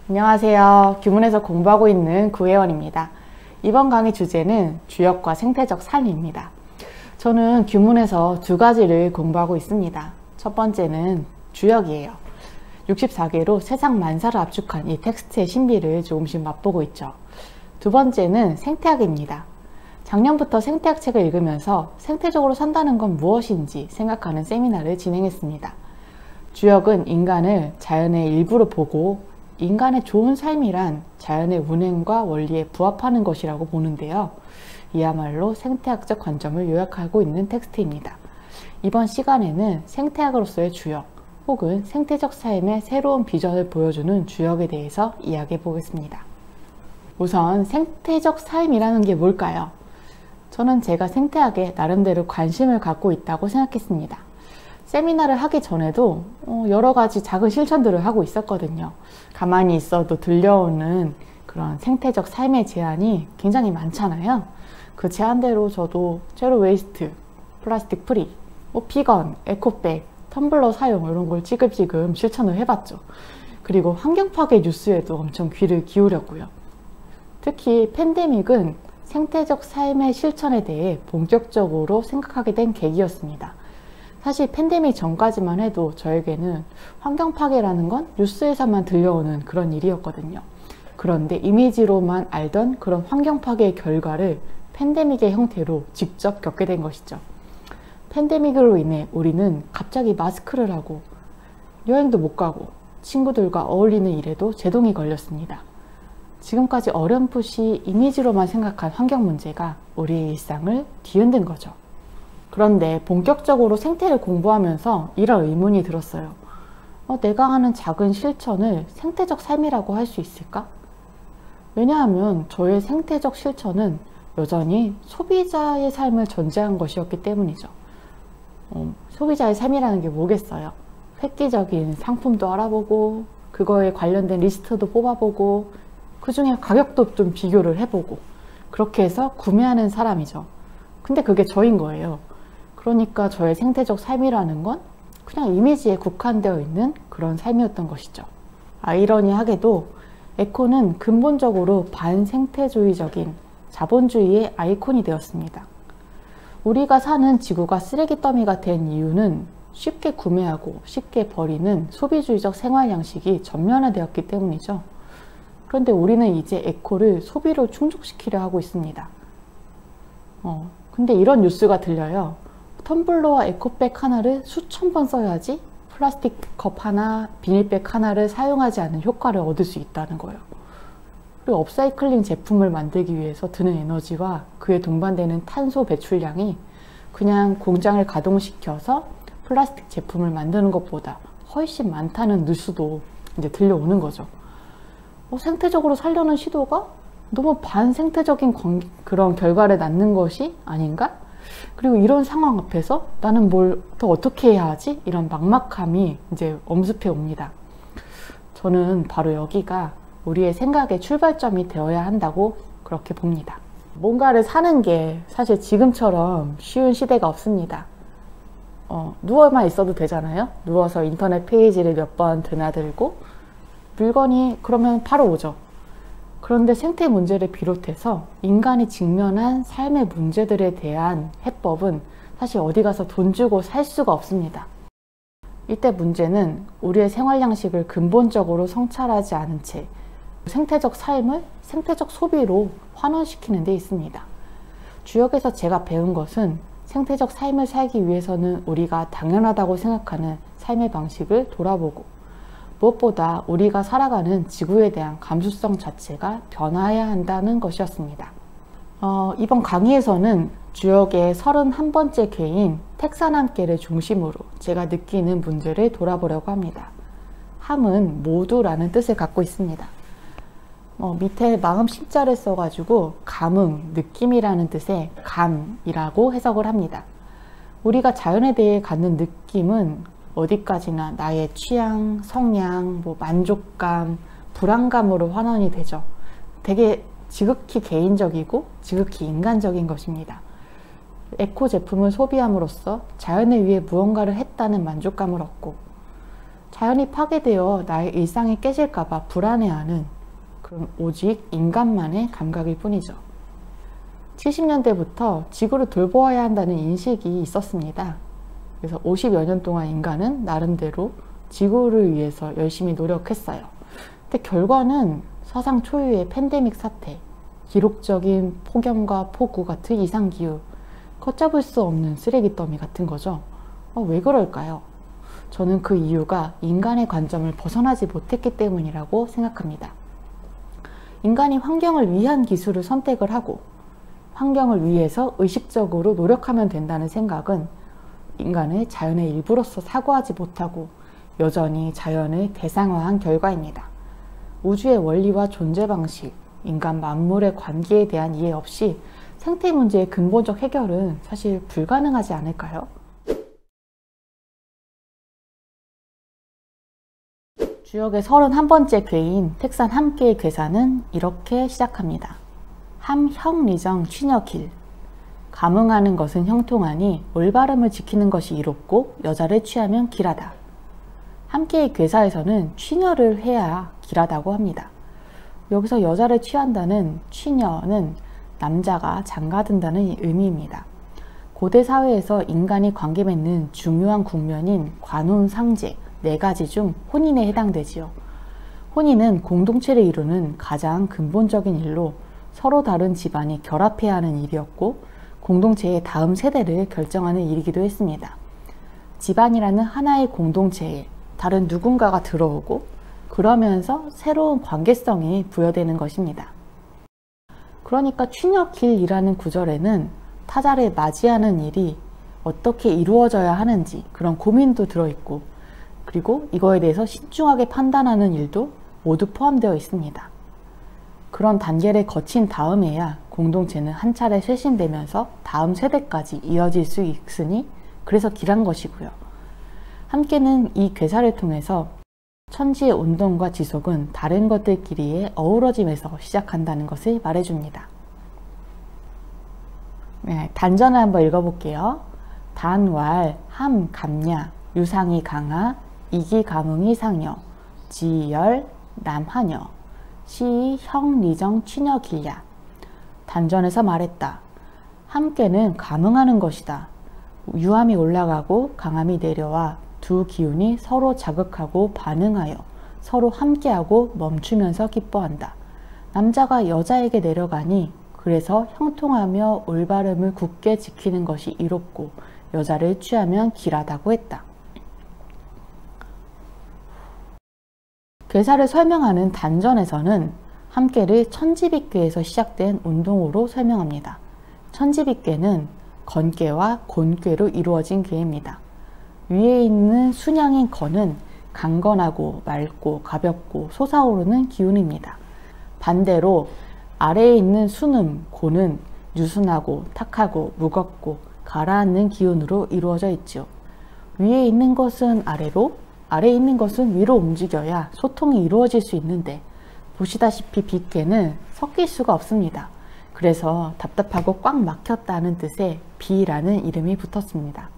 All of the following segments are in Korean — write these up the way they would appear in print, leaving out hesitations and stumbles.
안녕하세요. 규문에서 공부하고 있는 구혜원입니다. 이번 강의 주제는 주역과 생태적 삶입니다. 저는 규문에서 두 가지를 공부하고 있습니다. 첫 번째는 주역이에요. 64개로 세상 만사를 압축한 이 텍스트의 신비를 조금씩 맛보고 있죠. 두 번째는 생태학입니다. 작년부터 생태학 책을 읽으면서 생태적으로 산다는 건 무엇인지 생각하는 세미나를 진행했습니다. 주역은 인간을 자연의 일부로 보고 인간의 좋은 삶이란 자연의 운행과 원리에 부합하는 것이라고 보는데요. 이야말로 생태학적 관점을 요약하고 있는 텍스트입니다. 이번 시간에는 생태학으로서의 주역 혹은 생태적 삶의 새로운 비전을 보여주는 주역에 대해서 이야기해 보겠습니다. 우선 생태적 삶이라는 게 뭘까요? 저는 제가 생태학에 나름대로 관심을 갖고 있다고 생각했습니다. 세미나를 하기 전에도 여러 가지 작은 실천들을 하고 있었거든요. 가만히 있어도 들려오는 그런 생태적 삶의 제안이 굉장히 많잖아요. 그 제안대로 저도 제로 웨이스트, 플라스틱 프리, 비건, 에코백, 텀블러 사용 이런 걸 찌금찌금 실천을 해봤죠. 그리고 환경 파괴 뉴스에도 엄청 귀를 기울였고요. 특히 팬데믹은 생태적 삶의 실천에 대해 본격적으로 생각하게 된 계기였습니다. 사실 팬데믹 전까지만 해도 저에게는 환경 파괴라는 건 뉴스에서만 들려오는 그런 일이었거든요. 그런데 이미지로만 알던 그런 환경 파괴의 결과를 팬데믹의 형태로 직접 겪게 된 것이죠. 팬데믹으로 인해 우리는 갑자기 마스크를 하고 여행도 못 가고 친구들과 어울리는 일에도 제동이 걸렸습니다. 지금까지 어렴풋이 이미지로만 생각한 환경 문제가 우리의 일상을 뒤흔든 거죠. 그런데 본격적으로 생태를 공부하면서 이런 의문이 들었어요. 내가 하는 작은 실천을 생태적 삶이라고 할 수 있을까? 왜냐하면 저의 생태적 실천은 여전히 소비자의 삶을 전제한 것이었기 때문이죠. 소비자의 삶이라는 게 뭐겠어요? 획기적인 상품도 알아보고 그거에 관련된 리스트도 뽑아보고 그 중에 가격도 좀 비교를 해보고 그렇게 해서 구매하는 사람이죠. 근데 그게 저인 거예요. 그러니까 저의 생태적 삶이라는 건 그냥 이미지에 국한되어 있는 그런 삶이었던 것이죠. 아이러니하게도 에코는 근본적으로 반생태주의적인 자본주의의 아이콘이 되었습니다. 우리가 사는 지구가 쓰레기 더미가 된 이유는 쉽게 구매하고 쉽게 버리는 소비주의적 생활 양식이 전면화되었기 때문이죠. 그런데 우리는 이제 에코를 소비로 충족시키려 하고 있습니다. 근데 이런 뉴스가 들려요. 텀블러와 에코백 하나를 수천 번 써야지 플라스틱 컵 하나, 비닐백 하나를 사용하지 않는 효과를 얻을 수 있다는 거예요. 그리고 업사이클링 제품을 만들기 위해서 드는 에너지와 그에 동반되는 탄소 배출량이 그냥 공장을 가동시켜서 플라스틱 제품을 만드는 것보다 훨씬 많다는 뉴스도 이제 들려오는 거죠. 생태적으로 살려는 시도가 너무 반생태적인 그런 결과를 낳는 것이 아닌가? 그리고 이런 상황 앞에서 나는 뭘 더 어떻게 해야 하지? 이런 막막함이 이제 엄습해 옵니다. 저는 바로 여기가 우리의 생각의 출발점이 되어야 한다고 그렇게 봅니다. 뭔가를 사는 게 사실 지금처럼 쉬운 시대가 없습니다. 누워만 있어도 되잖아요. 누워서 인터넷 페이지를 몇 번 드나들고 물건이 그러면 바로 오죠. 그런데 생태 문제를 비롯해서 인간이 직면한 삶의 문제들에 대한 해법은 사실 어디 가서 돈 주고 살 수가 없습니다. 이때 문제는 우리의 생활 양식을 근본적으로 성찰하지 않은 채 생태적 삶을 생태적 소비로 환원시키는 데 있습니다. 주역에서 제가 배운 것은 생태적 삶을 살기 위해서는 우리가 당연하다고 생각하는 삶의 방식을 돌아보고 무엇보다 우리가 살아가는 지구에 대한 감수성 자체가 변화해야 한다는 것이었습니다. 이번 강의에서는 주역의 31번째 개인 택사남께를 중심으로 제가 느끼는 문제를 돌아보려고 합니다. 함은 모두라는 뜻을 갖고 있습니다. 밑에 마음 심자를 써가지고 감흥, 느낌이라는 뜻의 감이라고 해석을 합니다. 우리가 자연에 대해 갖는 느낌은 어디까지나 나의 취향, 성향, 만족감, 불안감으로 환원이 되죠. 되게 지극히 개인적이고 지극히 인간적인 것입니다. 에코 제품을 소비함으로써 자연을 위해 무언가를 했다는 만족감을 얻고 자연이 파괴되어 나의 일상이 깨질까봐 불안해하는 그런 오직 인간만의 감각일 뿐이죠. 70년대부터 지구를 돌보아야 한다는 인식이 있었습니다. 그래서 50여 년 동안 인간은 나름대로 지구를 위해서 열심히 노력했어요. 근데 결과는 사상 초유의 팬데믹 사태, 기록적인 폭염과 폭우 같은 이상기후, 걷잡을 수 없는 쓰레기 더미 같은 거죠. 왜 그럴까요? 저는 그 이유가 인간의 관점을 벗어나지 못했기 때문이라고 생각합니다. 인간이 환경을 위한 기술을 선택을 하고 환경을 위해서 의식적으로 노력하면 된다는 생각은 인간의 자연의 일부로서 사고하지 못하고 여전히 자연을 대상화한 결과입니다. 우주의 원리와 존재 방식, 인간 만물의 관계에 대한 이해 없이 생태 문제의 근본적 해결은 사실 불가능하지 않을까요? 주역의 31번째 괴인 택산 함께의 괴사는 이렇게 시작합니다. 함형리정 취녀길. 감응하는 것은 형통하니 올바름을 지키는 것이 이롭고 여자를 취하면 길하다. 함께의 괴사에서는 취녀를 해야 길하다고 합니다. 여기서 여자를 취한다는 취녀는 남자가 장가든다는 의미입니다. 고대 사회에서 인간이 관계 맺는 중요한 국면인 관혼, 상제, 4가지 중 혼인에 해당되지요. 혼인은 공동체를 이루는 가장 근본적인 일로 서로 다른 집안이 결합해야 하는 일이었고 공동체의 다음 세대를 결정하는 일이기도 했습니다. 집안이라는 하나의 공동체에 다른 누군가가 들어오고 그러면서 새로운 관계성이 부여되는 것입니다. 그러니까 취녀길이라는 구절에는 타자를 맞이하는 일이 어떻게 이루어져야 하는지 그런 고민도 들어있고 그리고 이거에 대해서 신중하게 판단하는 일도 모두 포함되어 있습니다. 그런 단계를 거친 다음에야 공동체는 한 차례 쇄신되면서 다음 세대까지 이어질 수 있으니 그래서 길한 것이고요. 함께는 이 괴사를 통해서 천지의 운동과 지속은 다른 것들끼리의 어우러짐에서 시작한다는 것을 말해줍니다. 네, 단전을 한번 읽어볼게요. 단왈, 함, 감야, 유상이 강하, 이기 감응이 상여, 지열, 남하녀, 시, 형, 리정, 취녀, 길야. 단전에서 말했다. 함께는 감응하는 것이다. 유함이 올라가고 강함이 내려와 두 기운이 서로 자극하고 반응하여 서로 함께하고 멈추면서 기뻐한다. 남자가 여자에게 내려가니 그래서 형통하며 올바름을 굳게 지키는 것이 이롭고 여자를 취하면 길하다고 했다. 괴사를 설명하는 단전에서는 함께를 천지빗괴에서 시작된 운동으로 설명합니다. 천지빗괴는 건괴와 곤괴로 이루어진 괴입니다. 위에 있는 순양인 건은 강건하고 맑고 가볍고 솟아오르는 기운입니다. 반대로 아래에 있는 순음, 고는 유순하고 탁하고 무겁고 가라앉는 기운으로 이루어져 있죠. 위에 있는 것은 아래로, 아래에 있는 것은 위로 움직여야 소통이 이루어질 수 있는데 보시다시피 빗괴는 섞일 수가 없습니다. 그래서 답답하고 꽉 막혔다는 뜻의 비라는 이름이 붙었습니다.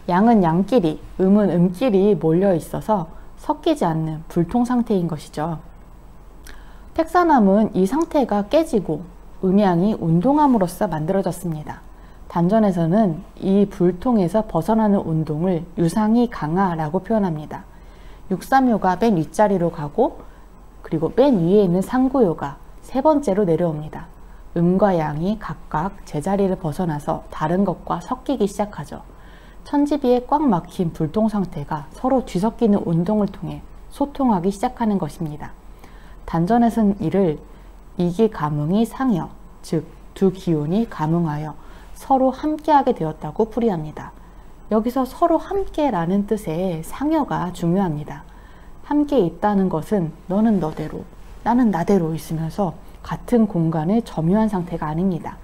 양은 양끼리, 음은 음끼리 몰려 있어서 섞이지 않는 불통 상태인 것이죠. 택사남은 이 상태가 깨지고 음양이 운동함으로써 만들어졌습니다. 단전에서는 이 불통에서 벗어나는 운동을 유상이 강하라고 표현합니다. 육삼요가 맨 윗자리로 가고 그리고 맨 위에 있는 상구요가 세 번째로 내려옵니다. 음과 양이 각각 제자리를 벗어나서 다른 것과 섞이기 시작하죠. 천지비에 꽉 막힌 불통 상태가 서로 뒤섞이는 운동을 통해 소통하기 시작하는 것입니다. 단전에서는 이를 이기 감응이 상여, 즉 두 기운이 감응하여 서로 함께하게 되었다고 풀이합니다. 여기서 서로 함께라는 뜻의 상여가 중요합니다. 함께 있다는 것은 너는 너대로, 나는 나대로 있으면서 같은 공간을 점유한 상태가 아닙니다.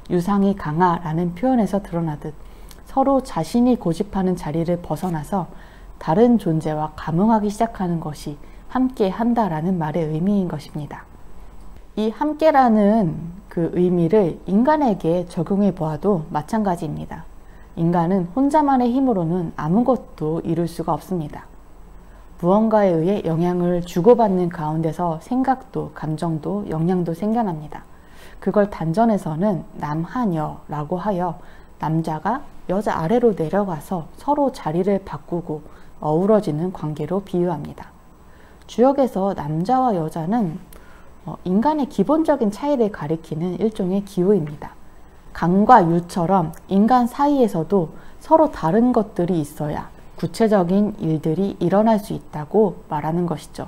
유상이 강하라는 표현에서 드러나듯 서로 자신이 고집하는 자리를 벗어나서 다른 존재와 감응하기 시작하는 것이 함께 한다라는 말의 의미인 것입니다. 이 함께라는 그 의미를 인간에게 적용해 보아도 마찬가지입니다. 인간은 혼자만의 힘으로는 아무것도 이룰 수가 없습니다. 무언가에 의해 영향을 주고받는 가운데서 생각도, 감정도, 역량도 생겨납니다. 그걸 단전에서는 남한여라고 하여 남자가 여자 아래로 내려가서 서로 자리를 바꾸고 어우러지는 관계로 비유합니다. 주역에서 남자와 여자는 인간의 기본적인 차이를 가리키는 일종의 기호입니다. 강과 유처럼 인간 사이에서도 서로 다른 것들이 있어야 구체적인 일들이 일어날 수 있다고 말하는 것이죠.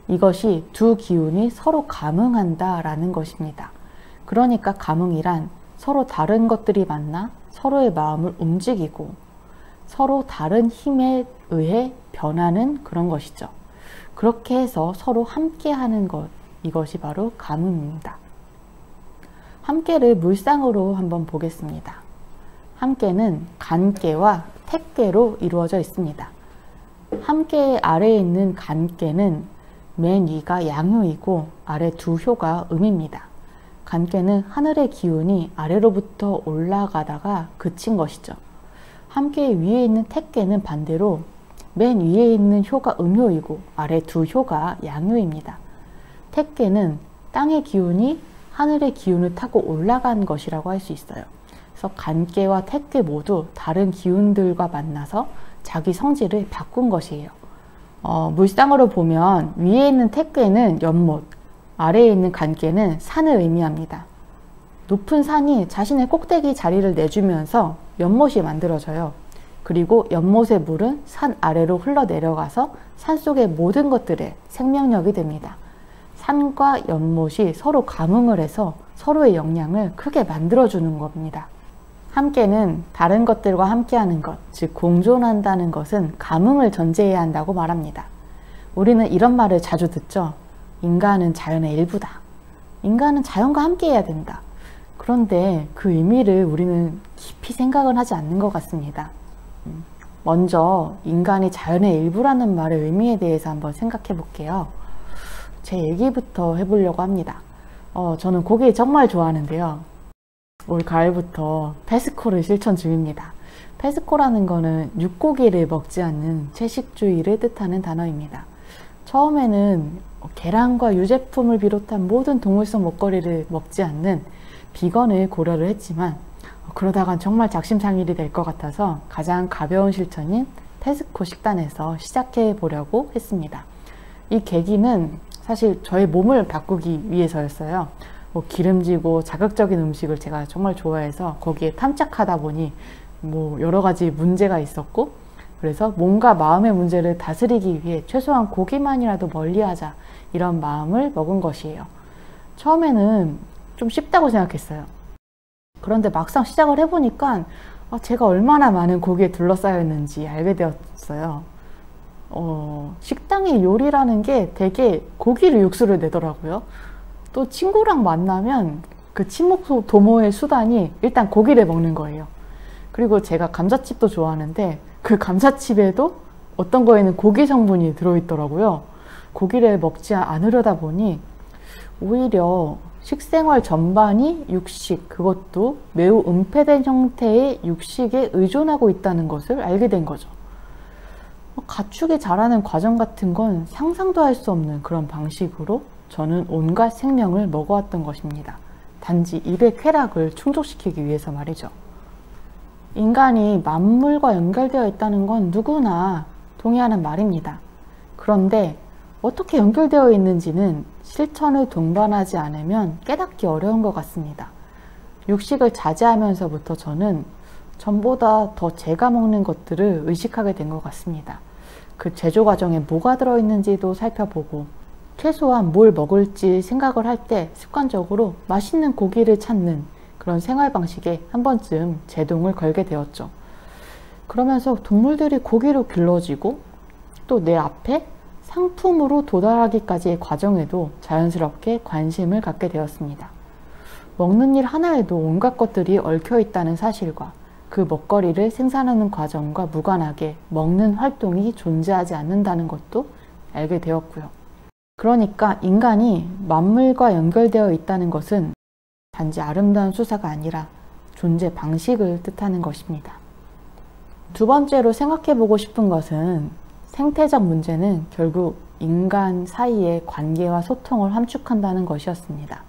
이것이 두 기운이 서로 감응한다라는 것입니다. 그러니까 감응이란 서로 다른 것들이 만나 서로의 마음을 움직이고 서로 다른 힘에 의해 변하는 그런 것이죠. 그렇게 해서 서로 함께하는 것, 이것이 바로 감응입니다. 함께를 물상으로 한번 보겠습니다. 함께는 간께와 택께로 이루어져 있습니다. 함께 아래에 있는 간께는 맨 위가 양효이고 아래 두 효가 음입니다. 간께는 하늘의 기운이 아래로부터 올라가다가 그친 것이죠. 함께 위에 있는 택께는 반대로 맨 위에 있는 효가 음효이고 아래 두 효가 양효입니다. 택께는 땅의 기운이 하늘의 기운을 타고 올라간 것이라고 할 수 있어요. 그래서 간께와 택께 모두 다른 기운들과 만나서 자기 성질을 바꾼 것이에요. 물상으로 보면 위에 있는 택께는 연못, 아래에 있는 간께는 산을 의미합니다. 높은 산이 자신의 꼭대기 자리를 내주면서 연못이 만들어져요. 그리고 연못의 물은 산 아래로 흘러내려가서 산속의 모든 것들의 생명력이 됩니다. 산과 연못이 서로 감응을 해서 서로의 영향을 크게 만들어주는 겁니다. 함께는 다른 것들과 함께하는 것, 즉 공존한다는 것은 감응을 전제해야 한다고 말합니다. 우리는 이런 말을 자주 듣죠. 인간은 자연의 일부다. 인간은 자연과 함께해야 된다. 그런데 그 의미를 우리는 깊이 생각은 하지 않는 것 같습니다. 먼저 인간이 자연의 일부라는 말의 의미에 대해서 한번 생각해 볼게요. 제 얘기부터 해보려고 합니다. 저는 고기 정말 좋아하는데요. 올 가을부터 페스코를 실천 중입니다. 페스코라는 거는 육고기를 먹지 않는 채식주의를 뜻하는 단어입니다. 처음에는 계란과 유제품을 비롯한 모든 동물성 먹거리를 먹지 않는 비건을 고려를 했지만 그러다간 정말 작심삼일이 될 것 같아서 가장 가벼운 실천인 페스코 식단에서 시작해 보려고 했습니다. 이 계기는 사실 저의 몸을 바꾸기 위해서였어요. 기름지고 자극적인 음식을 제가 정말 좋아해서 거기에 탐착하다 보니 여러 가지 문제가 있었고, 그래서 몸과 마음의 문제를 다스리기 위해 최소한 고기만이라도 멀리하자, 이런 마음을 먹은 것이에요. 처음에는 좀 쉽다고 생각했어요. 그런데 막상 시작을 해보니까 제가 얼마나 많은 고기에 둘러싸여 있는지 알게 되었어요. 식당의 요리라는 게 되게 고기를 육수를 내더라고요. 또 친구랑 만나면 그 친목 도모의 수단이 일단 고기를 먹는 거예요. 그리고 제가 감자칩도 좋아하는데 그 감자칩에도 어떤 거에는 고기 성분이 들어있더라고요. 고기를 먹지 않으려다 보니 오히려 식생활 전반이 육식, 그것도 매우 은폐된 형태의 육식에 의존하고 있다는 것을 알게 된 거죠. 가축이 자라는 과정 같은 건 상상도 할 수 없는 그런 방식으로 저는 온갖 생명을 먹어왔던 것입니다. 단지 입의 쾌락을 충족시키기 위해서 말이죠. 인간이 만물과 연결되어 있다는 건 누구나 동의하는 말입니다. 그런데 어떻게 연결되어 있는지는 실천을 동반하지 않으면 깨닫기 어려운 것 같습니다. 육식을 자제하면서부터 저는 전보다 더 제가 먹는 것들을 의식하게 된 것 같습니다. 그 제조 과정에 뭐가 들어있는지도 살펴보고 최소한 뭘 먹을지 생각을 할 때 습관적으로 맛있는 고기를 찾는 그런 생활 방식에 한 번쯤 제동을 걸게 되었죠. 그러면서 동물들이 고기로 길러지고 또 내 앞에 상품으로 도달하기까지의 과정에도 자연스럽게 관심을 갖게 되었습니다. 먹는 일 하나에도 온갖 것들이 얽혀 있다는 사실과 그 먹거리를 생산하는 과정과 무관하게 먹는 활동이 존재하지 않는다는 것도 알게 되었고요. 그러니까 인간이 만물과 연결되어 있다는 것은 단지 아름다운 수사가 아니라 존재 방식을 뜻하는 것입니다. 두 번째로 생각해 보고 싶은 것은 생태적 문제는 결국 인간 사이의 관계와 소통을 함축한다는 것이었습니다.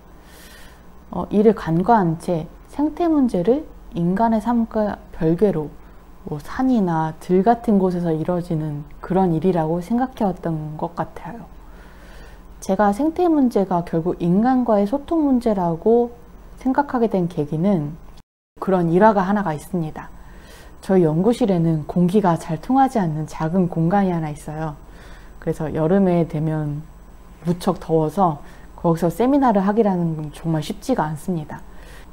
이를 간과한 채 생태 문제를 인간의 삶과 별개로 산이나 들 같은 곳에서 이루어지는 그런 일이라고 생각해왔던 것 같아요. 제가 생태 문제가 결국 인간과의 소통 문제라고 생각하게 된 계기는 그런 일화가 하나가 있습니다. 저희 연구실에는 공기가 잘 통하지 않는 작은 공간이 하나 있어요. 그래서 여름에 되면 무척 더워서 거기서 세미나를 하기라는 건 정말 쉽지가 않습니다.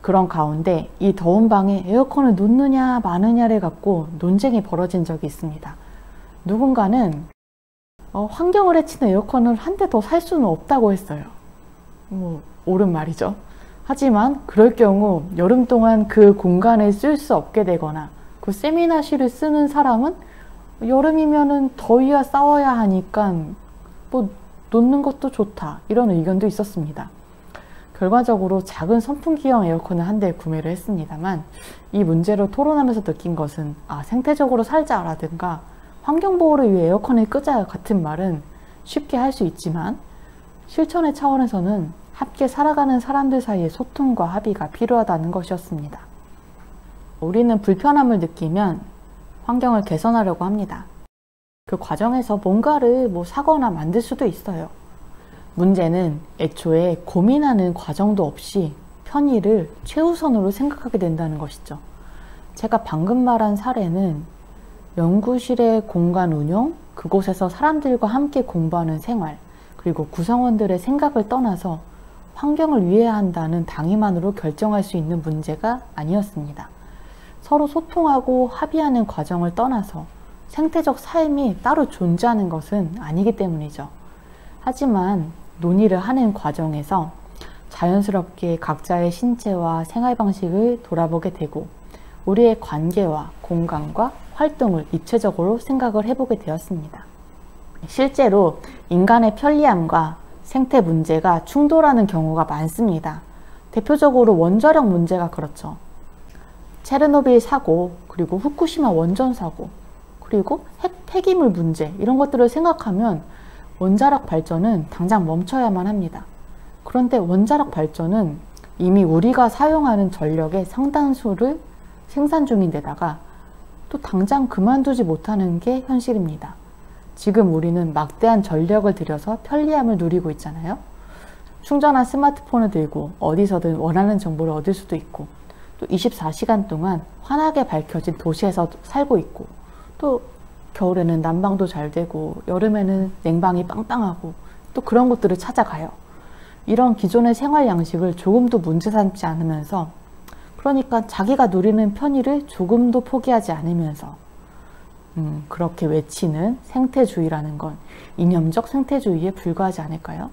그런 가운데 이 더운 방에 에어컨을 놓느냐 마느냐를 갖고 논쟁이 벌어진 적이 있습니다. 누군가는 환경을 해치는 에어컨을 한 대 더 살 수는 없다고 했어요. 옳은 말이죠. 하지만 그럴 경우 여름 동안 그 공간을 쓸 수 없게 되거나 그 세미나실을 쓰는 사람은 여름이면은 더위와 싸워야 하니까 놓는 것도 좋다, 이런 의견도 있었습니다. 결과적으로 작은 선풍기형 에어컨을 한 대 구매를 했습니다만, 이 문제를 토론하면서 느낀 것은 생태적으로 살자라든가 환경보호를 위해 에어컨을 끄자 같은 말은 쉽게 할 수 있지만 실천의 차원에서는 함께 살아가는 사람들 사이의 소통과 합의가 필요하다는 것이었습니다. 우리는 불편함을 느끼면 환경을 개선하려고 합니다. 그 과정에서 뭔가를 사거나 만들 수도 있어요. 문제는 애초에 고민하는 과정도 없이 편의를 최우선으로 생각하게 된다는 것이죠. 제가 방금 말한 사례는 연구실의 공간 운용, 그곳에서 사람들과 함께 공부하는 생활, 그리고 구성원들의 생각을 떠나서 환경을 위해야 한다는 당위만으로 결정할 수 있는 문제가 아니었습니다. 서로 소통하고 합의하는 과정을 떠나서 생태적 삶이 따로 존재하는 것은 아니기 때문이죠. 하지만 논의를 하는 과정에서 자연스럽게 각자의 신체와 생활 방식을 돌아보게 되고 우리의 관계와 공간과 활동을 입체적으로 생각을 해보게 되었습니다. 실제로 인간의 편리함과 생태 문제가 충돌하는 경우가 많습니다. 대표적으로 원자력 문제가 그렇죠. 체르노빌 사고, 그리고 후쿠시마 원전 사고, 그리고 핵 폐기물 문제, 이런 것들을 생각하면 원자력 발전은 당장 멈춰야만 합니다. 그런데 원자력 발전은 이미 우리가 사용하는 전력의 상당수를 생산 중인데다가 또 당장 그만두지 못하는 게 현실입니다. 지금 우리는 막대한 전력을 들여서 편리함을 누리고 있잖아요. 충전한 스마트폰을 들고 어디서든 원하는 정보를 얻을 수도 있고, 또 24시간 동안 환하게 밝혀진 도시에서 살고 있고, 또 겨울에는 난방도 잘 되고 여름에는 냉방이 빵빵하고 또 그런 곳들을 찾아가요. 이런 기존의 생활 양식을 조금도 문제 삼지 않으면서, 그러니까 자기가 누리는 편의를 조금도 포기하지 않으면서 그렇게 외치는 생태주의라는 건 이념적 생태주의에 불과하지 않을까요?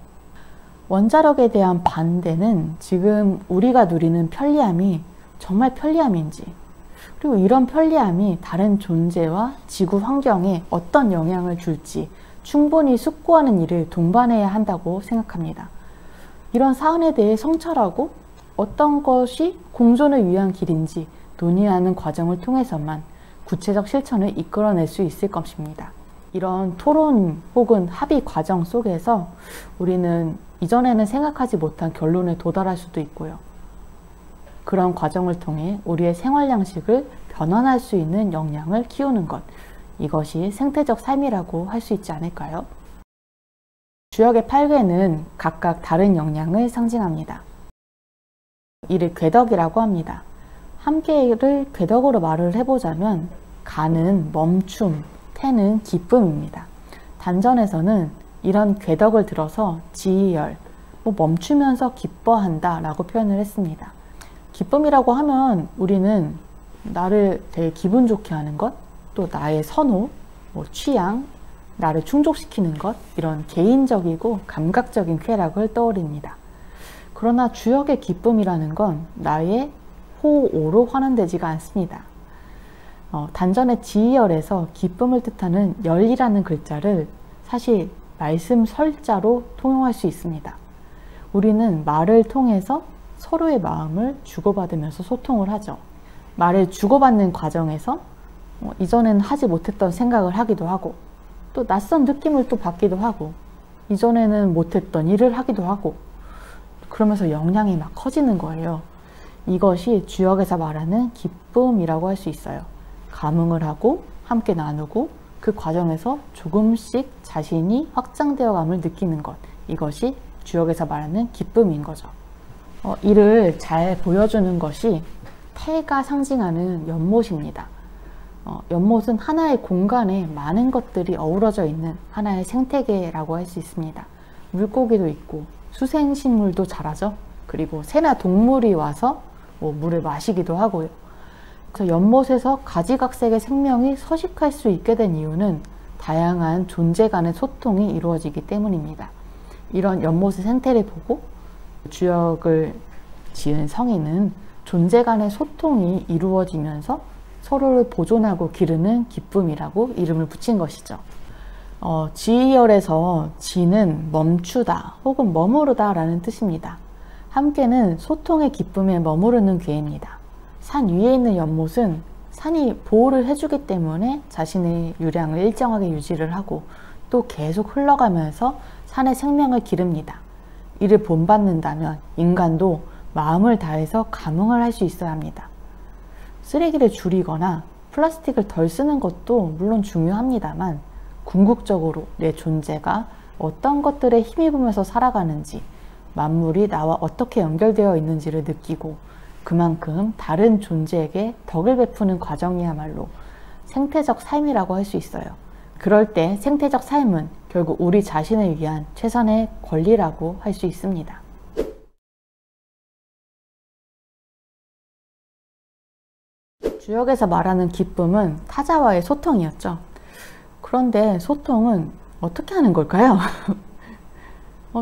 원자력에 대한 반대는 지금 우리가 누리는 편리함이 정말 편리함인지, 그리고 이런 편리함이 다른 존재와 지구 환경에 어떤 영향을 줄지 충분히 숙고하는 일을 동반해야 한다고 생각합니다. 이런 사안에 대해 성찰하고 어떤 것이 공존을 위한 길인지 논의하는 과정을 통해서만 구체적 실천을 이끌어낼 수 있을 것입니다. 이런 토론 혹은 합의 과정 속에서 우리는 이전에는 생각하지 못한 결론에 도달할 수도 있고요. 그런 과정을 통해 우리의 생활 양식을 변환할 수 있는 역량을 키우는 것, 이것이 생태적 삶이라고 할 수 있지 않을까요? 주역의 8괴는 각각 다른 역량을 상징합니다. 이를 궤덕이라고 합니다. 한 개를 궤덕으로 말을 해보자면 가는 멈춤, 태는 기쁨입니다. 단전에서는 이런 궤덕을 들어서 지열, 멈추면서 기뻐한다 라고 표현을 했습니다. 기쁨이라고 하면 우리는 나를 되게 기분 좋게 하는 것, 또 나의 선호, 취향, 나를 충족시키는 것, 이런 개인적이고 감각적인 쾌락을 떠올립니다. 그러나 주역의 기쁨이라는 건 나의 호오로 환원되지가 않습니다. 단전의 지열에서 기쁨을 뜻하는 열이라는 글자를 사실 말씀 설자로 통용할 수 있습니다. 우리는 말을 통해서 서로의 마음을 주고받으면서 소통을 하죠. 말을 주고받는 과정에서 이전에는 하지 못했던 생각을 하기도 하고, 또 낯선 느낌을 또 받기도 하고, 이전에는 못했던 일을 하기도 하고, 그러면서 역량이 막 커지는 거예요. 이것이 주역에서 말하는 기쁨이라고 할 수 있어요. 감흥을 하고 함께 나누고 그 과정에서 조금씩 자신이 확장되어감을 느끼는 것, 이것이 주역에서 말하는 기쁨인 거죠. 이를 잘 보여주는 것이 태가 상징하는 연못입니다. 연못은 하나의 공간에 많은 것들이 어우러져 있는 하나의 생태계라고 할 수 있습니다. 물고기도 있고 수생식물도 자라죠. 그리고 새나 동물이 와서 물을 마시기도 하고요. 그래서 연못에서 가지각색의 생명이 서식할 수 있게 된 이유는 다양한 존재 간의 소통이 이루어지기 때문입니다. 이런 연못의 생태를 보고 주역을 지은 성인은 존재 간의 소통이 이루어지면서 서로를 보존하고 기르는 기쁨이라고 이름을 붙인 것이죠. 지이열에서 지는 멈추다 혹은 머무르다 라는 뜻입니다. 함께는 소통의 기쁨에 머무르는 괴입니다. 산 위에 있는 연못은 산이 보호를 해주기 때문에 자신의 유량을 일정하게 유지를 하고 또 계속 흘러가면서 산의 생명을 기릅니다. 이를 본받는다면 인간도 마음을 다해서 감흥을 할 수 있어야 합니다. 쓰레기를 줄이거나 플라스틱을 덜 쓰는 것도 물론 중요합니다만 궁극적으로 내 존재가 어떤 것들에 힘입으면서 살아가는지, 만물이 나와 어떻게 연결되어 있는지를 느끼고 그만큼 다른 존재에게 덕을 베푸는 과정이야말로 생태적 삶이라고 할 수 있어요. 그럴 때 생태적 삶은 결국 우리 자신을 위한 최선의 권리라고 할 수 있습니다. 주역에서 말하는 기쁨은 타자와의 소통이었죠. 그런데 소통은 어떻게 하는 걸까요?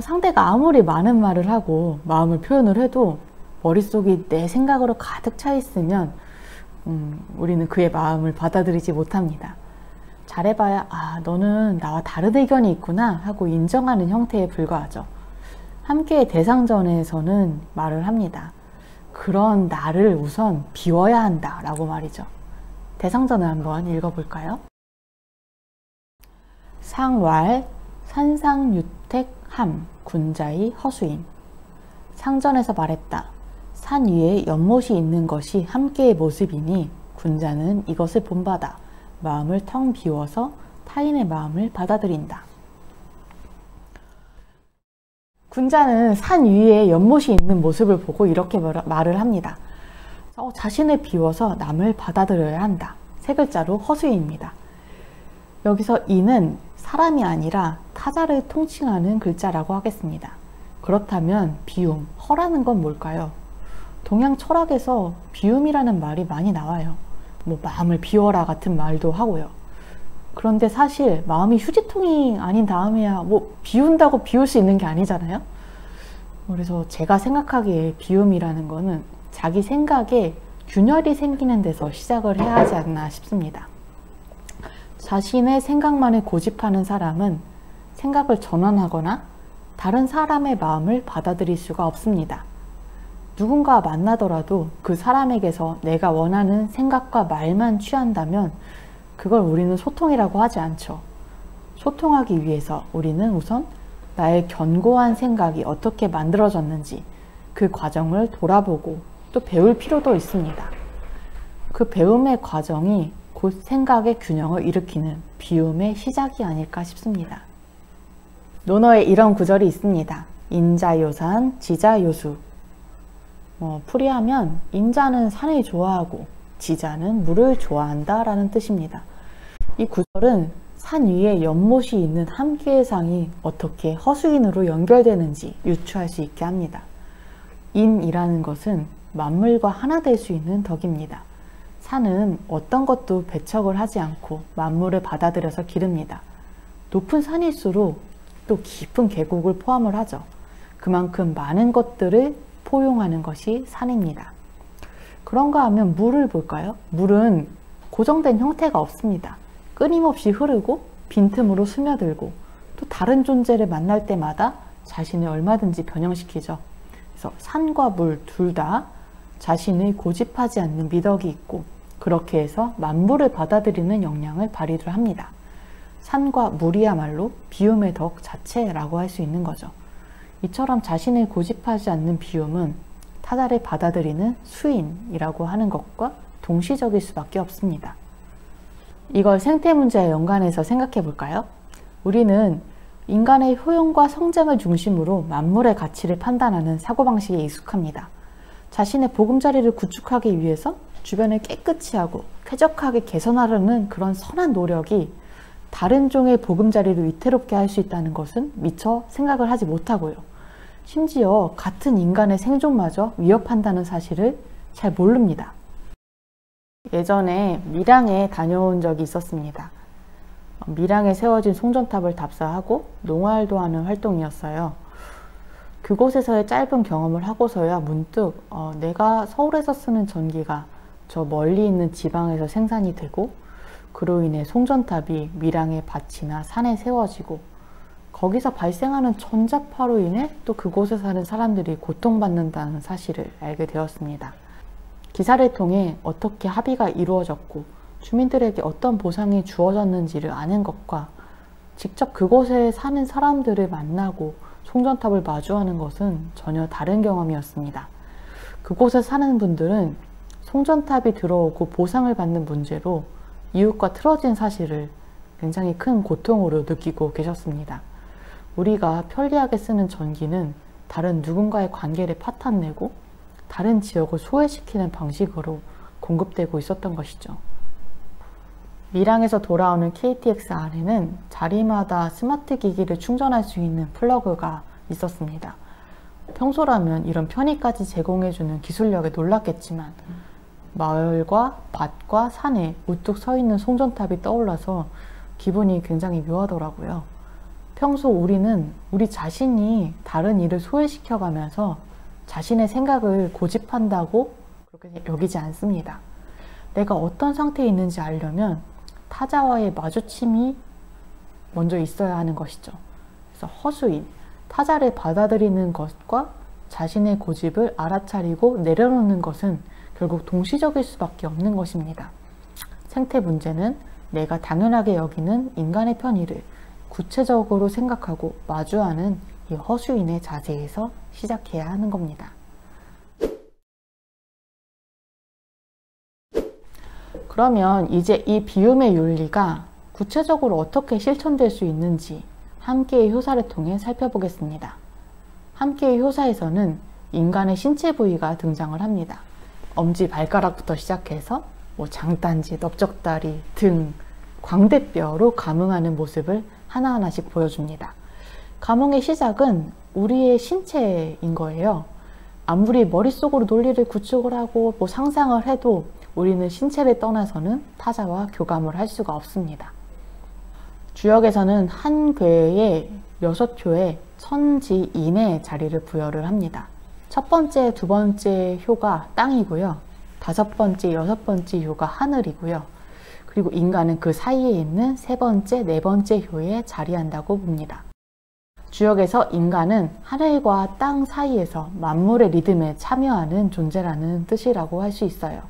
상대가 아무리 많은 말을 하고 마음을 표현을 해도 머릿속이 내 생각으로 가득 차 있으면 우리는 그의 마음을 받아들이지 못합니다. 잘해봐야 너는 나와 다른 의견이 있구나 하고 인정하는 형태에 불과하죠. 함께의 대상전에서는 말을 합니다. 그런 나를 우선 비워야 한다 라고 말이죠. 대상전을 한번 읽어볼까요? 상왈 산상유택함 군자의 허수임. 상전에서 말했다. 산 위에 연못이 있는 것이 함께의 모습이니 군자는 이것을 본받아 마음을 텅 비워서 타인의 마음을 받아들인다. 군자는 산 위에 연못이 있는 모습을 보고 이렇게 말을 합니다. 자신을 비워서 남을 받아들여야 한다. 세 글자로 허수입니다. 여기서 이는 사람이 아니라 타자를 통칭하는 글자라고 하겠습니다. 그렇다면 비움, 허라는 건 뭘까요? 동양 철학에서 비움이라는 말이 많이 나와요. 마음을 비워라 같은 말도 하고요. 그런데 사실 마음이 휴지통이 아닌 다음에야 비운다고 비울 수 있는 게 아니잖아요. 그래서 제가 생각하기에 비움이라는 거는 자기 생각에 균열이 생기는 데서 시작을 해야 하지 않나 싶습니다. 자신의 생각만을 고집하는 사람은 생각을 전환하거나 다른 사람의 마음을 받아들일 수가 없습니다. 누군가 만나더라도 그 사람에게서 내가 원하는 생각과 말만 취한다면 그걸 우리는 소통이라고 하지 않죠. 소통하기 위해서 우리는 우선 나의 견고한 생각이 어떻게 만들어졌는지 그 과정을 돌아보고 또 배울 필요도 있습니다. 그 배움의 과정이 곧 생각의 균형을 일으키는 비움의 시작이 아닐까 싶습니다. 논어에 이런 구절이 있습니다. 인자요산, 지자요수. 풀이하면 인자는 산을 좋아하고 지자는 물을 좋아한다 라는 뜻입니다. 이 구절은 산 위에 연못이 있는 함께의 상이 어떻게 허수인으로 연결되는지 유추할 수 있게 합니다. 인이라는 것은 만물과 하나 될 수 있는 덕입니다. 산은 어떤 것도 배척을 하지 않고 만물을 받아들여서 기릅니다. 높은 산일수록 또 깊은 계곡을 포함을 하죠. 그만큼 많은 것들을 포용하는 것이 산입니다. 그런가 하면 물을 볼까요? 물은 고정된 형태가 없습니다. 끊임없이 흐르고 빈틈으로 스며들고 또 다른 존재를 만날 때마다 자신을 얼마든지 변형시키죠. 그래서 산과 물 둘 다 자신을 고집하지 않는 미덕이 있고 그렇게 해서 만물을 받아들이는 역량을 발휘를 합니다. 산과 물이야말로 비움의 덕 자체라고 할 수 있는 거죠. 이처럼 자신을 고집하지 않는 비움은 타자를 받아들이는 수인이라고 하는 것과 동시적일 수밖에 없습니다. 이걸 생태 문제와 연관해서 생각해 볼까요? 우리는 인간의 효용과 성장을 중심으로 만물의 가치를 판단하는 사고방식에 익숙합니다. 자신의 보금자리를 구축하기 위해서 주변을 깨끗이 하고 쾌적하게 개선하려는 그런 선한 노력이 다른 종의 보금자리를 위태롭게 할 수 있다는 것은 미처 생각을 하지 못하고요. 심지어 같은 인간의 생존마저 위협한다는 사실을 잘 모릅니다. 예전에 밀양에 다녀온 적이 있었습니다. 밀양에 세워진 송전탑을 답사하고 농활도 하는 활동이었어요. 그곳에서의 짧은 경험을 하고서야 문득 내가 서울에서 쓰는 전기가 저 멀리 있는 지방에서 생산이 되고 그로 인해 송전탑이 밀양의 밭이나 산에 세워지고 거기서 발생하는 전자파로 인해 또 그곳에 사는 사람들이 고통받는다는 사실을 알게 되었습니다. 기사를 통해 어떻게 합의가 이루어졌고 주민들에게 어떤 보상이 주어졌는지를 아는 것과 직접 그곳에 사는 사람들을 만나고 송전탑을 마주하는 것은 전혀 다른 경험이었습니다. 그곳에 사는 분들은 송전탑이 들어오고 보상을 받는 문제로 이웃과 틀어진 사실을 굉장히 큰 고통으로 느끼고 계셨습니다. 우리가 편리하게 쓰는 전기는 다른 누군가의 관계를 파탄내고 다른 지역을 소외시키는 방식으로 공급되고 있었던 것이죠. 밀양에서 돌아오는 KTX 안에는 자리마다 스마트 기기를 충전할 수 있는 플러그가 있었습니다. 평소라면 이런 편의까지 제공해주는 기술력에 놀랐겠지만 마을과 밭과 산에 우뚝 서 있는 송전탑이 떠올라서 기분이 굉장히 묘하더라고요. 평소 우리는 우리 자신이 다른 일을 소외시켜가면서 자신의 생각을 고집한다고 그렇게 여기지 않습니다. 내가 어떤 상태에 있는지 알려면 타자와의 마주침이 먼저 있어야 하는 것이죠. 그래서 허수인, 타자를 받아들이는 것과 자신의 고집을 알아차리고 내려놓는 것은 결국 동시적일 수밖에 없는 것입니다. 생태 문제는 내가 당연하게 여기는 인간의 편의를 구체적으로 생각하고 마주하는 이 허수인의 자세에서 시작해야 하는 겁니다. 그러면 이제 이 비움의 윤리가 구체적으로 어떻게 실천될 수 있는지 함께의 효사를 통해 살펴보겠습니다. 함께의 효사에서는 인간의 신체 부위가 등장을 합니다. 엄지 발가락부터 시작해서 장단지, 넓적다리, 등, 광대뼈로 감응하는 모습을 하나하나씩 보여줍니다. 감응의 시작은 우리의 신체인 거예요. 아무리 머릿속으로 논리를 구축을 하고 상상을 해도 우리는 신체를 떠나서는 타자와 교감을 할 수가 없습니다. 주역에서는 한 궤에 6효의 천지인의 자리를 부여를 합니다. 첫 번째, 두 번째 효가 땅이고요. 다섯 번째, 여섯 번째 효가 하늘이고요. 그리고 인간은 그 사이에 있는 세 번째, 네 번째 효에 자리한다고 봅니다. 주역에서 인간은 하늘과 땅 사이에서 만물의 리듬에 참여하는 존재라는 뜻이라고 할 수 있어요.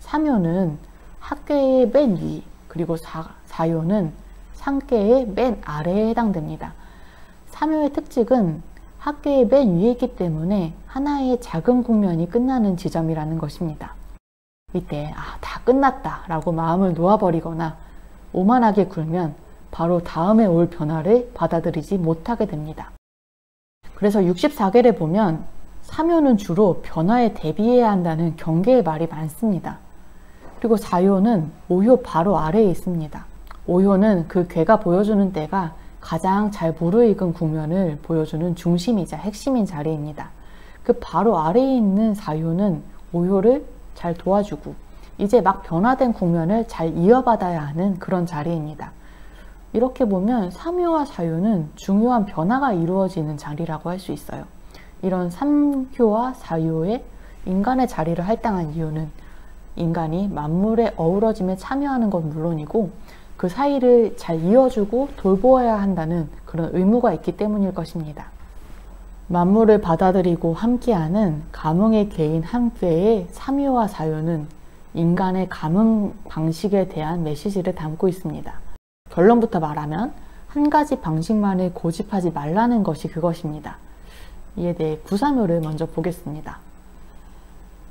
3효는 학계의 맨 위, 그리고 4효는 상계의 맨 아래에 해당됩니다. 3효의 특징은 학계의 맨 위에 있기 때문에 하나의 작은 국면이 끝나는 지점이라는 것입니다. 이때 다 끝났다 라고 마음을 놓아버리거나 오만하게 굴면 바로 다음에 올 변화를 받아들이지 못하게 됩니다. 그래서 64계를 보면 3효는 주로 변화에 대비해야 한다는 경계의 말이 많습니다. 그리고 4효는 5효 바로 아래에 있습니다. 5효는 그 궤가 보여주는 때가 가장 잘 무르익은 국면을 보여주는 중심이자 핵심인 자리입니다. 그 바로 아래에 있는 4효는 5효를 잘 도와주고 이제 막 변화된 국면을 잘 이어받아야 하는 그런 자리입니다. 이렇게 보면 3효와 4효는 중요한 변화가 이루어지는 자리라고 할 수 있어요. 이런 3효와 4효의 인간의 자리를 할당한 이유는 인간이 만물의 어우러짐에 참여하는 건 물론이고 그 사이를 잘 이어주고 돌보아야 한다는 그런 의무가 있기 때문일 것입니다. 만물을 받아들이고 함께하는 감흥의 개인 한 꾀의 3효와 4효는 인간의 감흥 방식에 대한 메시지를 담고 있습니다. 결론부터 말하면 한 가지 방식만을 고집하지 말라는 것이 그것입니다. 이에 대해 구사묘를 먼저 보겠습니다.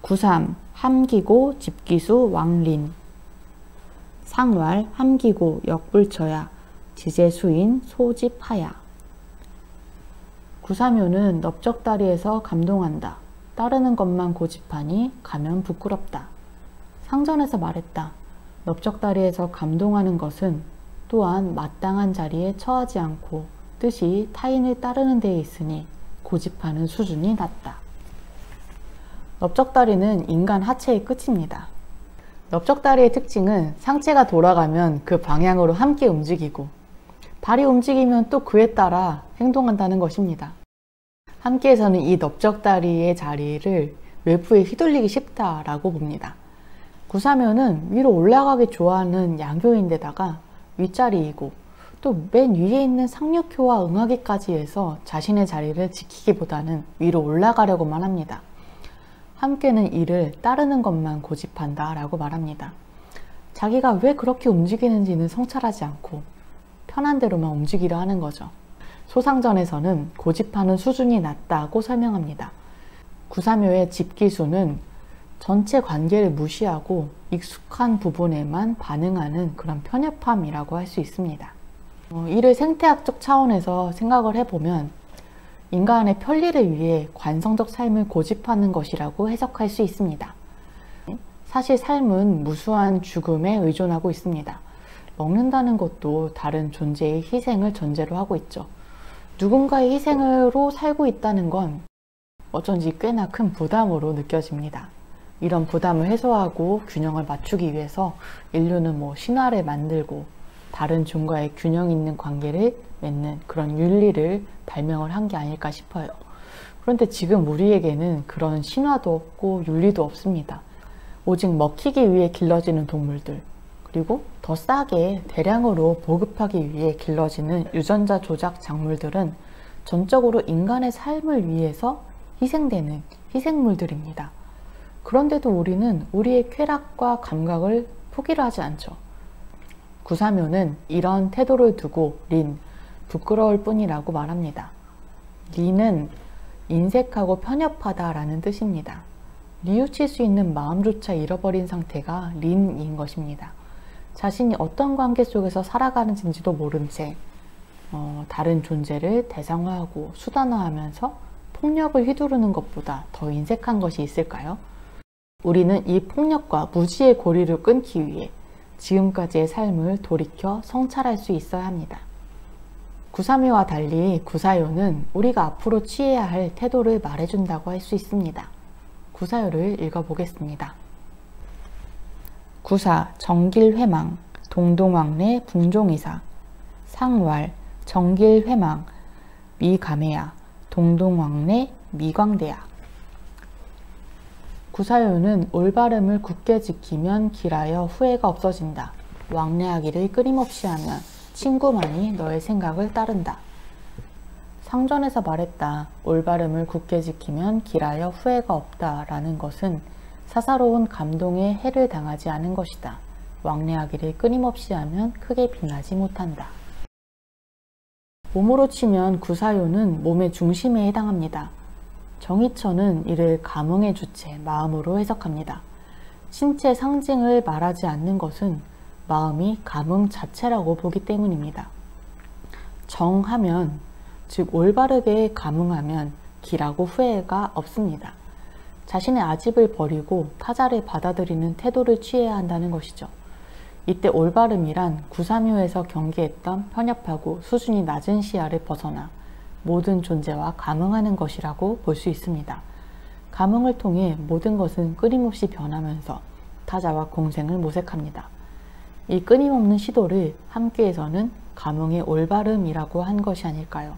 구삼, 함기고 집기수 왕린. 상왈, 함기고 역불처야. 지제수인 소집하야. 구사묘는 넓적다리에서 감동한다. 따르는 것만 고집하니 가면 부끄럽다. 상전에서 말했다. 넓적다리에서 감동하는 것은 또한 마땅한 자리에 처하지 않고 뜻이 타인을 따르는 데에 있으니 고집하는 수준이 낮다. 넓적다리는 인간 하체의 끝입니다. 넓적다리의 특징은 상체가 돌아가면 그 방향으로 함께 움직이고 발이 움직이면 또 그에 따라 행동한다는 것입니다. 함께에서는 이 넓적다리의 자리를 외부에 휘둘리기 쉽다라고 봅니다. 구사묘는 위로 올라가기 좋아하는 양효인데다가 윗자리이고 또 맨 위에 있는 상륙효와 응하기까지 해서 자신의 자리를 지키기보다는 위로 올라가려고만 합니다. 함께는 이를 따르는 것만 고집한다 라고 말합니다. 자기가 왜 그렇게 움직이는지는 성찰하지 않고 편한 대로만 움직이려 하는 거죠. 소상전에서는 고집하는 수준이 낮다고 설명합니다. 구사묘의 집기수는 전체 관계를 무시하고 익숙한 부분에만 반응하는 그런 편협함이라고 할 수 있습니다. 이를 생태학적 차원에서 생각을 해보면 인간의 편리를 위해 관성적 삶을 고집하는 것이라고 해석할 수 있습니다. 사실 삶은 무수한 죽음에 의존하고 있습니다. 먹는다는 것도 다른 존재의 희생을 전제로 하고 있죠. 누군가의 희생으로 살고 있다는 건 어쩐지 꽤나 큰 부담으로 느껴집니다. 이런 부담을 해소하고 균형을 맞추기 위해서 인류는 신화를 만들고 다른 종과의 균형 있는 관계를 맺는 그런 윤리를 발명을 한 게 아닐까 싶어요. 그런데 지금 우리에게는 그런 신화도 없고 윤리도 없습니다. 오직 먹히기 위해 길러지는 동물들, 그리고 더 싸게 대량으로 보급하기 위해 길러지는 유전자 조작 작물들은 전적으로 인간의 삶을 위해서 희생되는 희생물들입니다. 그런데도 우리는 우리의 쾌락과 감각을 포기를 하지 않죠. 구사묘는 이런 태도를 두고 린, 부끄러울 뿐이라고 말합니다. 린은 인색하고 편협하다라는 뜻입니다. 뉘우칠 수 있는 마음조차 잃어버린 상태가 린인 것입니다. 자신이 어떤 관계 속에서 살아가는지도 모른 채 다른 존재를 대상화하고 수단화하면서 폭력을 휘두르는 것보다 더 인색한 것이 있을까요? 우리는 이 폭력과 무지의 고리를 끊기 위해 지금까지의 삶을 돌이켜 성찰할 수 있어야 합니다. 구사묘와 달리 구사요는 우리가 앞으로 취해야 할 태도를 말해준다고 할 수 있습니다. 구사요를 읽어보겠습니다. 구사, 정길회망, 동동왕래 궁종이사. 상왈, 정길회망, 미가매야, 동동왕래 미광대야. 구사요는 올바름을 굳게 지키면 길하여 후회가 없어진다. 왕래하기를 끊임없이 하면 친구만이 너의 생각을 따른다. 상전에서 말했다. 올바름을 굳게 지키면 길하여 후회가 없다 라는 것은 사사로운 감동에 해를 당하지 않은 것이다. 왕래하기를 끊임없이 하면 크게 빛나지 못한다. 몸으로 치면 구사요는 몸의 중심에 해당합니다. 정의처는 이를 감흥의 주체, 마음으로 해석합니다. 신체 상징을 말하지 않는 것은 마음이 감흥 자체라고 보기 때문입니다. 정하면, 즉 올바르게 감흥하면 길하고 후회가 없습니다. 자신의 아집을 버리고 타자를 받아들이는 태도를 취해야 한다는 것이죠. 이때 올바름이란 구사묘에서 경계했던 편협하고 수준이 낮은 시야를 벗어나 모든 존재와 감흥하는 것이라고 볼 수 있습니다. 감흥을 통해 모든 것은 끊임없이 변하면서 타자와 공생을 모색합니다. 이 끊임없는 시도를 함께에서는 감흥의 올바름이라고 한 것이 아닐까요?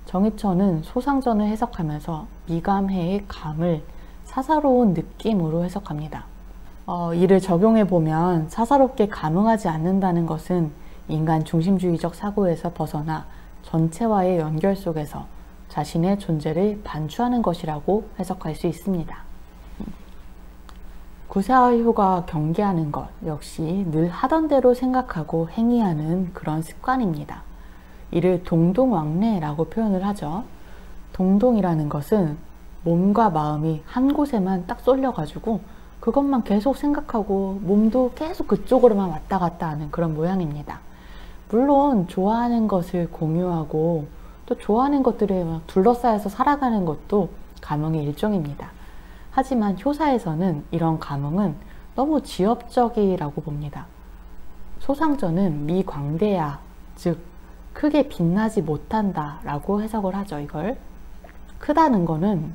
정의처는 소상전을 해석하면서 미감해의 감을 사사로운 느낌으로 해석합니다. 이를 적용해보면 사사롭게 감흥하지 않는다는 것은 인간 중심주의적 사고에서 벗어나 전체와의 연결 속에서 자신의 존재를 반추하는 것이라고 해석할 수 있습니다. 구사효가 경계하는 것 역시 늘 하던 대로 생각하고 행위하는 그런 습관입니다. 이를 동동왕래라고 표현을 하죠. 동동이라는 것은 몸과 마음이 한 곳에만 딱 쏠려가지고 그것만 계속 생각하고 몸도 계속 그쪽으로만 왔다 갔다 하는 그런 모양입니다. 물론 좋아하는 것을 공유하고 또 좋아하는 것들에 둘러싸여서 살아가는 것도 감흥의 일종입니다. 하지만 효사에서는 이런 감흥은 너무 지엽적이라고 봅니다. 소상전은 미광대야, 즉 크게 빛나지 못한다 라고 해석을 하죠. 이걸 크다는 거는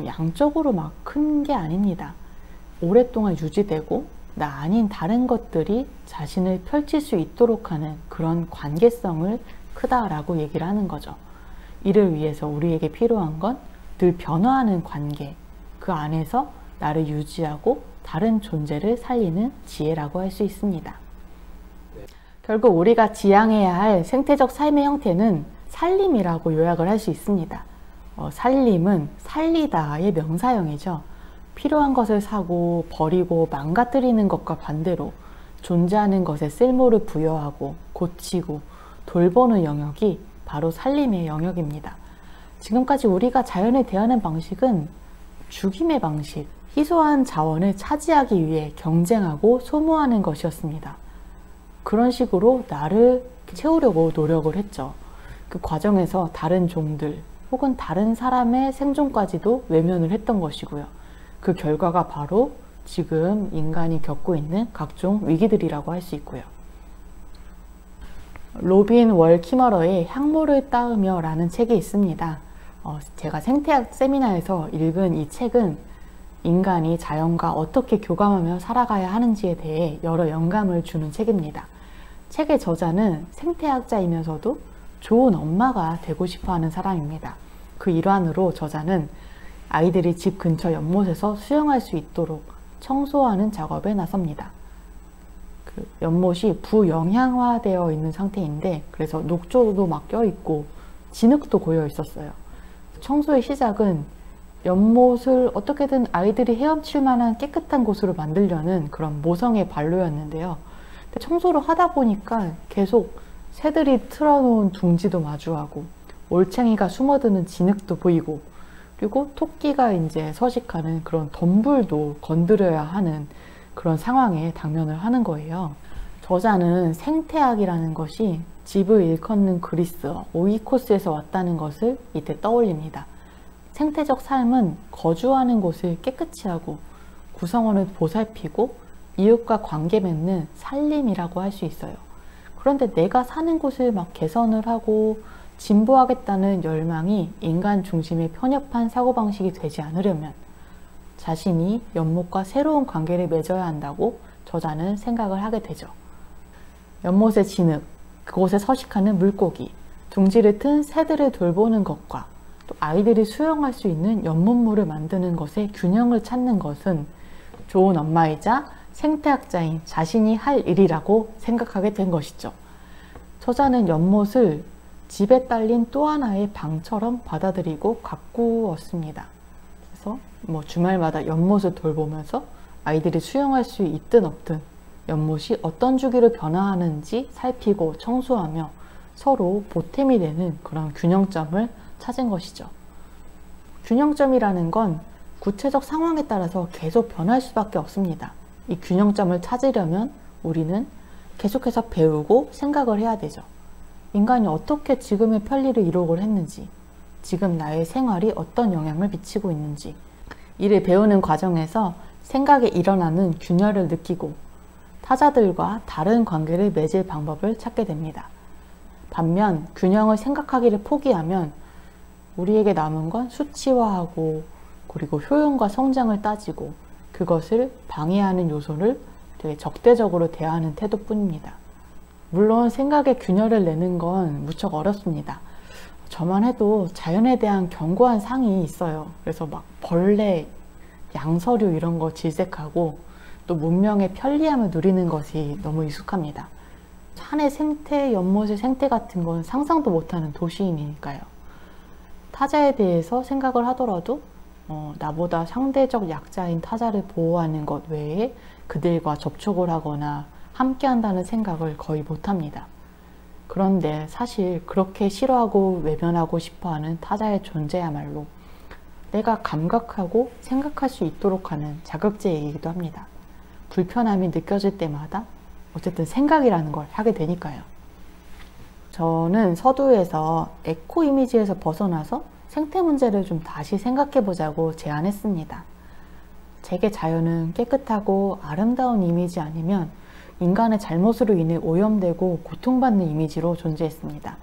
양적으로 막 큰 게 아닙니다. 오랫동안 유지되고 나 아닌 다른 것들이 자신을 펼칠 수 있도록 하는 그런 관계성을 크다라고 얘기를 하는 거죠. 이를 위해서 우리에게 필요한 건 늘 변화하는 관계, 그 안에서 나를 유지하고 다른 존재를 살리는 지혜라고 할 수 있습니다. 결국 우리가 지향해야 할 생태적 삶의 형태는 살림이라고 요약을 할 수 있습니다. 살림은 살리다의 명사형이죠. 필요한 것을 사고 버리고 망가뜨리는 것과 반대로 존재하는 것에 쓸모를 부여하고 고치고 돌보는 영역이 바로 살림의 영역입니다. 지금까지 우리가 자연에 대하는 방식은 죽임의 방식, 희소한 자원을 차지하기 위해 경쟁하고 소모하는 것이었습니다. 그런 식으로 나를 채우려고 노력을 했죠. 그 과정에서 다른 종들 혹은 다른 사람의 생존까지도 외면을 했던 것이고요. 그 결과가 바로 지금 인간이 겪고 있는 각종 위기들이라고 할 수 있고요. 로빈 월키머러의 향모를 따으며 라는 책이 있습니다. 제가 생태학 세미나에서 읽은 이 책은 인간이 자연과 어떻게 교감하며 살아가야 하는지에 대해 여러 영감을 주는 책입니다. 책의 저자는 생태학자이면서도 좋은 엄마가 되고 싶어하는 사람입니다. 그 일환으로 저자는 아이들이 집 근처 연못에서 수영할 수 있도록 청소하는 작업에 나섭니다. 그 연못이 부영향화되어 있는 상태인데 그래서 녹조도 막 껴있고 진흙도 고여 있었어요. 청소의 시작은 연못을 어떻게든 아이들이 헤엄칠 만한 깨끗한 곳으로 만들려는 그런 모성의 발로였는데요. 근데 청소를 하다 보니까 계속 새들이 틀어놓은 둥지도 마주하고 올챙이가 숨어드는 진흙도 보이고 그리고 토끼가 이제 서식하는 그런 덤불도 건드려야 하는 그런 상황에 당면을 하는 거예요. 저자는 생태학이라는 것이 집을 일컫는 그리스어 오이코스에서 왔다는 것을 이때 떠올립니다. 생태적 삶은 거주하는 곳을 깨끗이 하고 구성원을 보살피고 이웃과 관계 맺는 살림이라고 할 수 있어요. 그런데 내가 사는 곳을 막 개선을 하고 진보하겠다는 열망이 인간 중심의 편협한 사고방식이 되지 않으려면 자신이 연못과 새로운 관계를 맺어야 한다고 저자는 생각을 하게 되죠. 연못의 진흙, 그곳에 서식하는 물고기, 둥지를 튼 새들을 돌보는 것과 또 아이들이 수영할 수 있는 연못물을 만드는 것의 균형을 찾는 것은 좋은 엄마이자 생태학자인 자신이 할 일이라고 생각하게 된 것이죠. 저자는 연못을 집에 딸린 또 하나의 방처럼 받아들이고 가꾸었습니다. 그래서 주말마다 연못을 돌보면서 아이들이 수영할 수 있든 없든 연못이 어떤 주기로 변화하는지 살피고 청소하며 서로 보탬이 되는 그런 균형점을 찾은 것이죠. 균형점이라는 건 구체적 상황에 따라서 계속 변할 수밖에 없습니다. 이 균형점을 찾으려면 우리는 계속해서 배우고 생각을 해야 되죠. 인간이 어떻게 지금의 편리를 이룩을 했는지, 지금 나의 생활이 어떤 영향을 미치고 있는지, 이를 배우는 과정에서 생각에 일어나는 균열을 느끼고 타자들과 다른 관계를 맺을 방법을 찾게 됩니다. 반면 균형을 생각하기를 포기하면 우리에게 남은 건 수치화하고 그리고 효용과 성장을 따지고 그것을 방해하는 요소를 되게 적대적으로 대하는 태도뿐입니다. 물론 생각의 균열을 내는 건 무척 어렵습니다. 저만 해도 자연에 대한 견고한 상이 있어요. 그래서 막 벌레, 양서류 이런 거 질색하고 또 문명의 편리함을 누리는 것이 너무 익숙합니다. 산의 생태, 연못의 생태 같은 건 상상도 못하는 도시인이니까요. 타자에 대해서 생각을 하더라도 나보다 상대적 약자인 타자를 보호하는 것 외에 그들과 접촉을 하거나 함께 한다는 생각을 거의 못합니다. 그런데 사실 그렇게 싫어하고 외면하고 싶어하는 타자의 존재야말로 내가 감각하고 생각할 수 있도록 하는 자극제이기도 합니다. 불편함이 느껴질 때마다 어쨌든 생각이라는 걸 하게 되니까요. 저는 서두에서 에코 이미지에서 벗어나서 생태 문제를 좀 다시 생각해 보자고 제안했습니다. 제게 자연은 깨끗하고 아름다운 이미지 아니면 인간의 잘못으로 인해 오염되고 고통받는 이미지로 존재했습니다.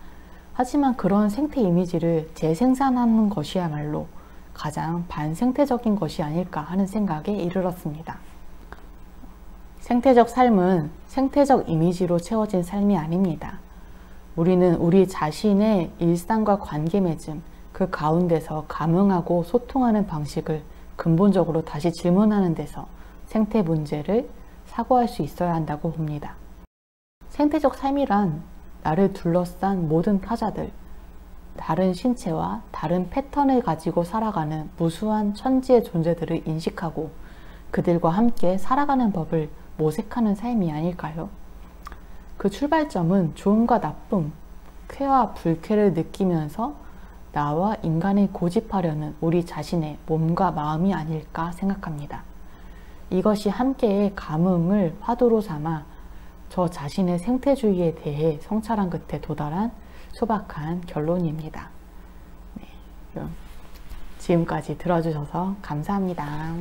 하지만 그런 생태 이미지를 재생산하는 것이야말로 가장 반생태적인 것이 아닐까 하는 생각에 이르렀습니다. 생태적 삶은 생태적 이미지로 채워진 삶이 아닙니다. 우리는 우리 자신의 일상과 관계 맺음, 그 가운데서 감응하고 소통하는 방식을 근본적으로 다시 질문하는 데서 생태 문제를 사고할 수 있어야 한다고 봅니다. 생태적 삶이란 나를 둘러싼 모든 타자들, 다른 신체와 다른 패턴을 가지고 살아가는 무수한 천지의 존재들을 인식하고 그들과 함께 살아가는 법을 모색하는 삶이 아닐까요? 그 출발점은 좋음과 나쁨, 쾌와 불쾌를 느끼면서 나와 인간이 고집하려는 우리 자신의 몸과 마음이 아닐까 생각합니다. 이것이 함께의 감흥을 화두로 삼아 저 자신의 생태주의에 대해 성찰한 끝에 도달한 소박한 결론입니다. 네, 그럼 지금까지 들어주셔서 감사합니다.